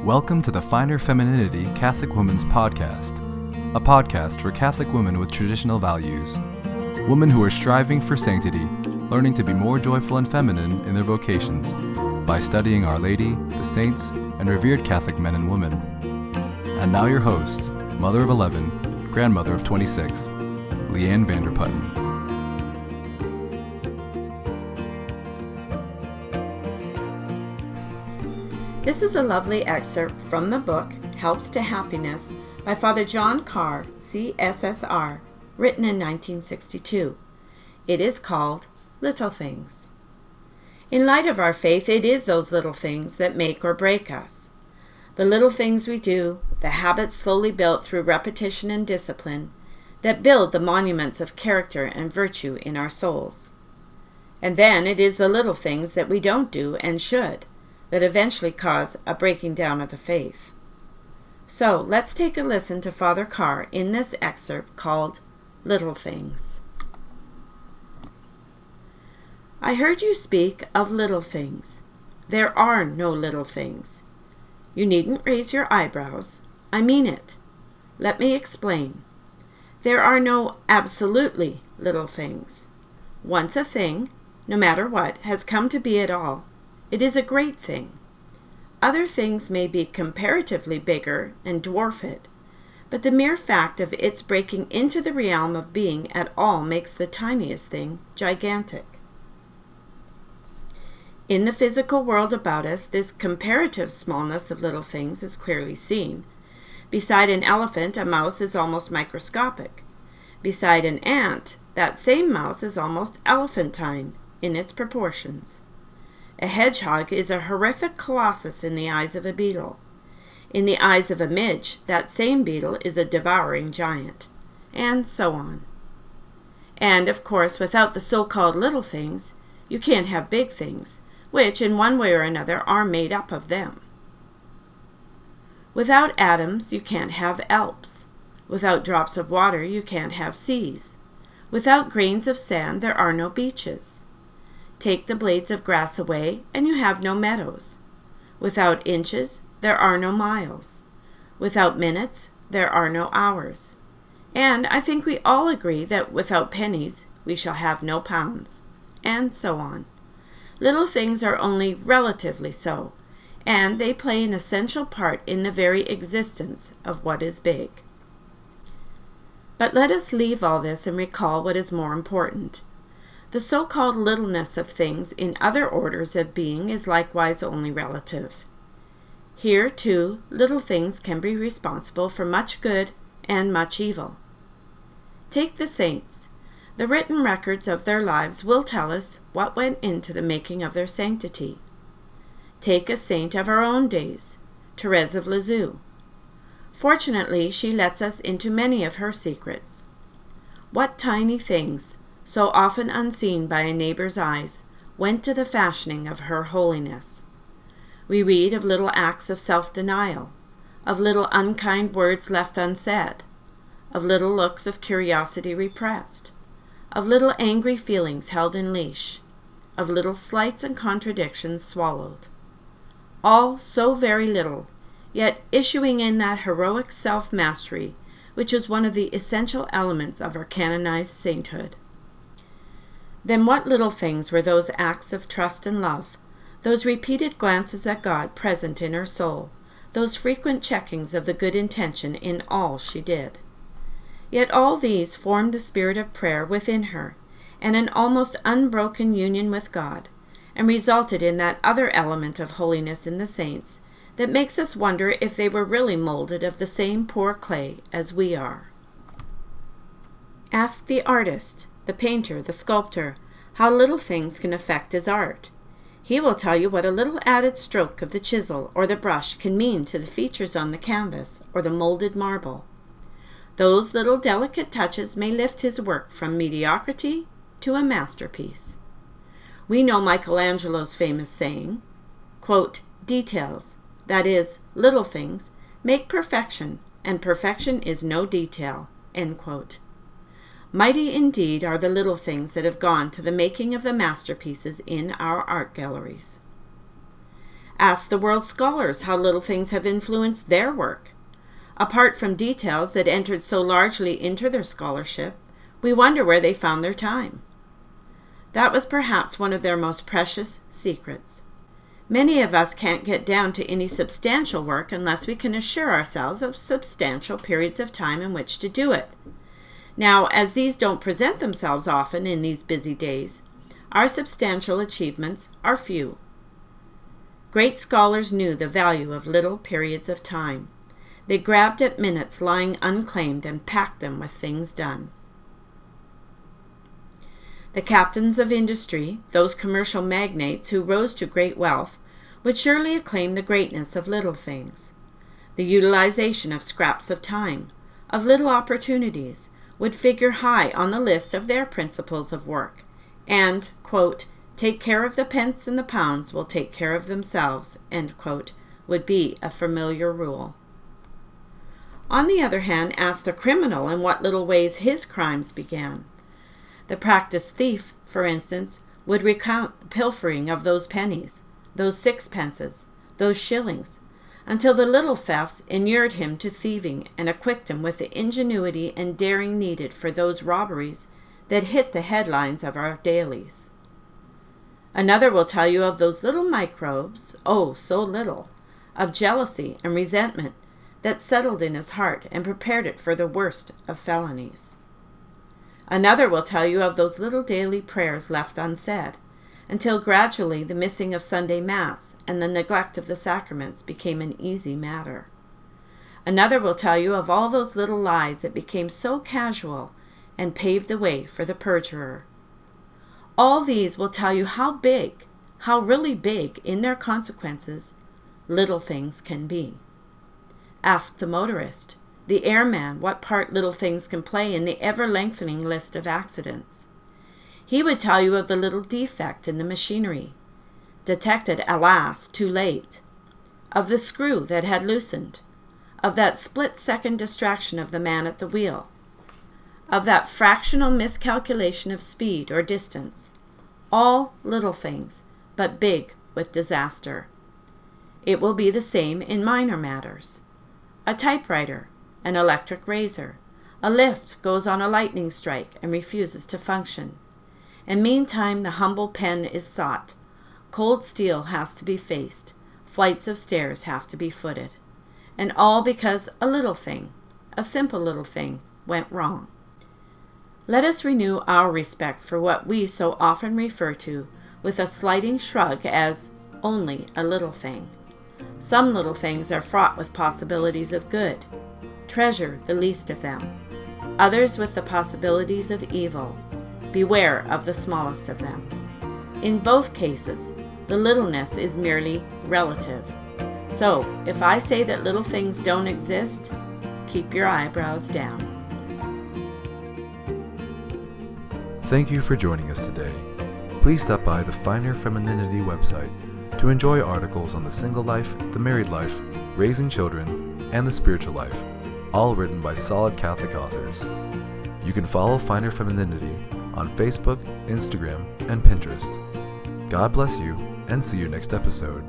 Welcome to the Finer Femininity Catholic Women's Podcast, a podcast for Catholic women with traditional values, women who are striving for sanctity, learning to be more joyful and feminine in their vocations by studying Our Lady, the saints, and revered Catholic men and women. And now your host, mother of 11, grandmother of 26, Leanne Vanderputten. This is a lovely excerpt from the book Helps to Happiness by Father Carr, CSSR, written in 1962. It is called Little Things. In light of our faith, it is those little things that make or break us. The little things we do, the habits slowly built through repetition and discipline, that build the monuments of character and virtue in our souls. And then it is the little things that we don't do and should, that eventually cause a breaking down of the faith. So let's take a listen to Father Carr in this excerpt called Little Things. I heard you speak of little things. There are no little things. You needn't raise your eyebrows. I mean it. Let me explain. There are no absolutely little things. Once a thing, no matter what, has come to be at all, it is a great thing. Other things may be comparatively bigger and dwarf it, but the mere fact of its breaking into the realm of being at all makes the tiniest thing gigantic. In the physical world about us, this comparative smallness of little things is clearly seen. Beside an elephant, a mouse is almost microscopic. Beside an ant, that same mouse is almost elephantine in its proportions. A hedgehog is a horrific colossus in the eyes of a beetle. In the eyes of a midge, that same beetle is a devouring giant, and so on. And, of course, without the so-called little things, you can't have big things, which, in one way or another, are made up of them. Without atoms, you can't have Alps. Without drops of water, you can't have seas. Without grains of sand, there are no beaches. Take the blades of grass away, and you have no meadows. Without inches, there are no miles. Without minutes, there are no hours. And I think we all agree that without pennies, we shall have no pounds. And so on. Little things are only relatively so, and they play an essential part in the very existence of what is big. But let us leave all this and recall what is more important. The so-called littleness of things in other orders of being is likewise only relative. Here, too, little things can be responsible for much good and much evil. Take the saints. The written records of their lives will tell us what went into the making of their sanctity. Take a saint of our own days, Therese of Lisieux. Fortunately, she lets us into many of her secrets. What tiny things, so often unseen by a neighbor's eyes, went to the fashioning of her holiness. We read of little acts of self-denial, of little unkind words left unsaid, of little looks of curiosity repressed, of little angry feelings held in leash, of little slights and contradictions swallowed. All so very little, yet issuing in that heroic self-mastery which is one of the essential elements of our canonized sainthood. Then what little things were those acts of trust and love, those repeated glances at God present in her soul, those frequent checkings of the good intention in all she did? Yet all these formed the spirit of prayer within her, and an almost unbroken union with God, and resulted in that other element of holiness in the saints that makes us wonder if they were really molded of the same poor clay as we are. Ask the artist, the painter, the sculptor, how little things can affect his art. He will tell you what a little added stroke of the chisel or the brush can mean to the features on the canvas or the molded marble. Those little delicate touches may lift his work from mediocrity to a masterpiece. We know Michelangelo's famous saying, quote, details, that is, little things, make perfection, and perfection is no detail, end quote. Mighty indeed are the little things that have gone to the making of the masterpieces in our art galleries. Ask the world's scholars how little things have influenced their work. Apart from details that entered so largely into their scholarship, we wonder where they found their time. That was perhaps one of their most precious secrets. Many of us can't get down to any substantial work unless we can assure ourselves of substantial periods of time in which to do it. Now, as these don't present themselves often in these busy days, our substantial achievements are few. Great scholars knew the value of little periods of time. They grabbed at minutes lying unclaimed and packed them with things done. The captains of industry, those commercial magnates who rose to great wealth, would surely acclaim the greatness of little things. The utilization of scraps of time, of little opportunities, would figure high on the list of their principles of work, and, quote, take care of the pence and the pounds will take care of themselves, end quote, would be a familiar rule. On the other hand, ask the criminal in what little ways his crimes began. The practiced thief, for instance, would recount the pilfering of those pennies, those sixpences, those shillings, until the little thefts inured him to thieving and equipped him with the ingenuity and daring needed for those robberies that hit the headlines of our dailies. Another will tell you of those little microbes, oh, so little, of jealousy and resentment that settled in his heart and prepared it for the worst of felonies. Another will tell you of those little daily prayers left unsaid, until gradually the missing of Sunday Mass and the neglect of the sacraments became an easy matter. Another will tell you of all those little lies that became so casual and paved the way for the perjurer. All these will tell you how big, how really big in their consequences, little things can be. Ask the motorist, the airman, what part little things can play in the ever-lengthening list of accidents. He would tell you of the little defect in the machinery, detected, alas, too late, of the screw that had loosened, of that split-second distraction of the man at the wheel, of that fractional miscalculation of speed or distance, all little things, but big with disaster. It will be the same in minor matters. A typewriter, an electric razor, a lift goes on a lightning strike and refuses to function. And meantime the humble pen is sought. Cold steel has to be faced. Flights of stairs have to be footed. And all because a little thing, a simple little thing, went wrong. Let us renew our respect for what we so often refer to with a slighting shrug as only a little thing. Some little things are fraught with possibilities of good. Treasure the least of them. Others with the possibilities of evil. Beware of the smallest of them. In both cases, the littleness is merely relative. So, if I say that little things don't exist, keep your eyebrows down. Thank you for joining us today. Please stop by the Finer Femininity website to enjoy articles on the single life, the married life, raising children, and the spiritual life, all written by solid Catholic authors. You can follow Finer Femininity on Facebook, Instagram, and Pinterest. God bless you, and see you next episode.